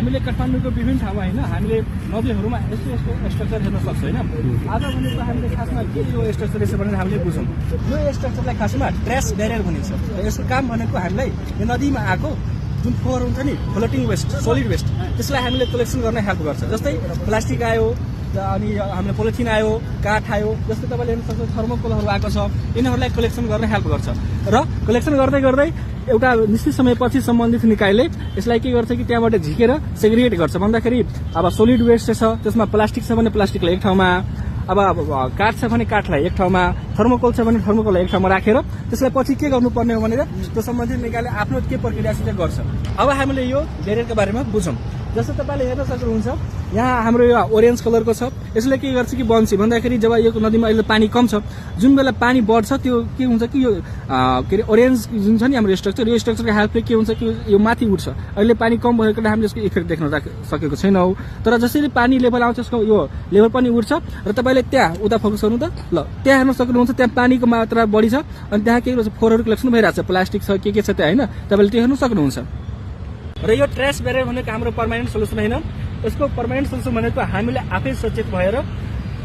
हामीले काठमाडौँको विभिन्न ठाउँमा होइन हामीले नदीहरूमा यस्तो यस्तो स्ट्रक्चर हेर्न सक्छौँ होइन। आज भनेको हामीले खासमा के यो स्ट्रक्चर रहेछ भनेर हामीले बुझौँ। यो स्ट्रक्चरलाई खासमा ट्र्यास ब्यारियर भनिन्छ। यसको काम भनेको हामीलाई यो नदीमा आएको जुन फोहोर हुन्छ नि, फ्लोटिङ वेस्ट, सोलिड वेस्ट, त्यसलाई हामीले कलेक्सन गर्न हेल्प गर्छ। जस्तै प्लास्टिक आयो, अनि हामीले पोलिथिन आयो, काठ आयो, जस्तै तपाईँले हेर्न सक्नुहुन्छ थर्मोकोलहरू आएको छ, यिनीहरूलाई कलेक्सन गर्न हेल्प गर्छ। र कलेक्सन गर्दै गर्दै एउटा निश्चित समयपछि सम्बन्धित निकायले यसलाई के गर्छ कि त्यहाँबाट झिकेर सेग्रिगेट गर्छ। भन्दाखेरि अब सोलिड वेस्ट छ, त्यसमा प्लास्टिक छ भने प्लास्टिकलाई एक ठाउँमा, अब काठ छ भने काठलाई एक ठाउँमा, थर्मोकोल छ भने थर्मोकोललाई एक ठाउँमा राखेर त्यसलाई पछि के गर्नुपर्ने हो भनेर त्यो सम्बन्धित निकायले आफ्नो के प्रक्रियासित गर्छ। अब हामीले यो ब्यारियरको बारेमा बुझौँ। जस्तो तपाईँले हेर्न सक्नुहुन्छ यहाँ हाम्रो यो ओरेन्ज कलरको छ। यसले के गर्छ कि बन्सी भन्दाखेरि जब यो नदीमा अहिले पानी कम छ, जुन बेला पानी बढ्छ त्यो के हुन्छ कि यो के अरे ओरेन्ज जुन छ नि हाम्रो स्ट्रक्चर, यो स्ट्रक्चरको हेल्पले के हुन्छ कि यो माथि उठ्छ। अहिले पानी कम भएको कारण हामीले यसको इफेक्ट देख्न सकेको छैनौँ। तर जसरी पानी लेभल आउँछ यसको यो लेभल पनि उठ्छ र तपाईँले त्यहाँ उता फोकस गर्नु त ल, त्यहाँ हेर्न सक्नुहुन्छ त्यहाँ पानीको मात्रा बढी छ अनि त्यहाँ के गर्छ फोहोरहरू कलेक्सन भइरहेको छ, प्लास्टिक छ के छ त्यहाँ होइन, तपाईँले त्यो हेर्न सक्नुहुन्छ। र यो ट्र्यास ब्यारियर भनेको हाम्रो पर्मानेन्ट सोल्युसन होइन। यसको पर्मानेन्ट सोल्युसन भनेको हामीले आफै सचेत भएर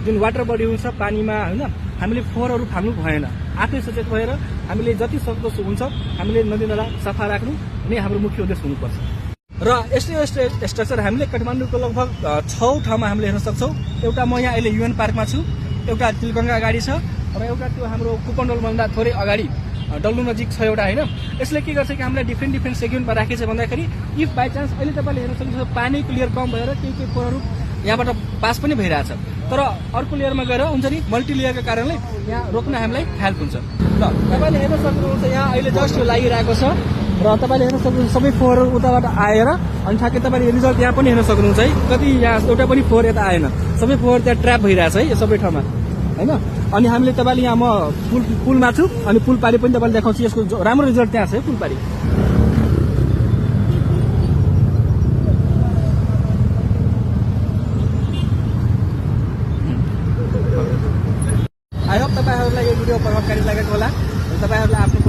जुन वाटर बडी हुन्छ पानीमा होइन, हामीले फोहोरहरू फाल्नु भएन। आफै सचेत भएर हामीले जति सक्दो हुन्छ हामीले नदी नाला सफा राख्नु नै हाम्रो मुख्य उद्देश्य हुनुपर्छ। र यस्तो यस्तो स्ट्रक्चर हामीले काठमाडौँको लगभग 6 ठाउँमा हामीले हेर्न सक्छौँ। एउटा म यहाँ अहिले युएन पार्कमा छु, एउटा तिलगङ्गा अगाडि छ, र एउटा त्यो हाम्रो कुपनडोलभन्दा थोरै अगाडि डल्लु नजिक छ एउटा होइन। यसले के गर्छ कि हामीलाई डिफ्रेन्ट सेगमेन्टमा राखेको छ भन्दाखेरि इफ बाई चान्स अहिले तपाईँले हेर्न सक्नुहुन्छ पानी क्लियर कम भएर केही फोहोरहरू यहाँबाट पास पनि भइरहेछ, तर अर्को लेयरमा गएर हुन्छ नि मल्टी लेयरको कारणले यहाँ रोक्न हामीलाई हेल्प हुन्छ। ल तपाईँले हेर्न सक्नुहुन्छ यहाँ अहिले जस्ट यो लागिरहेको छ र तपाईँले हेर्न सक्नुहुन्छ सबै फोहोरहरू उताबाट आएर अनि ठ्याक्कै तपाईँले रिजल्ट यहाँ पनि हेर्न सक्नुहुन्छ है। कति यहाँ एउटा पनि फोहोर यता आएन, सबै फोहोर त्यहाँ ट्र्याप भइरहेछ है यो सबै ठाउँमा होइन। अनि हामीले तपाईँले यहाँ म पुलमा छु अनि पुल पारी पनि तपाईँले देखाउँछु, यसको राम्रो रिजल्ट त्यहाँ छ है पुल पारी। आई होप तपाईँहरूलाई यो भिडियो प्रभावकारी लागेको होला र तपाईँहरूलाई आफ्नो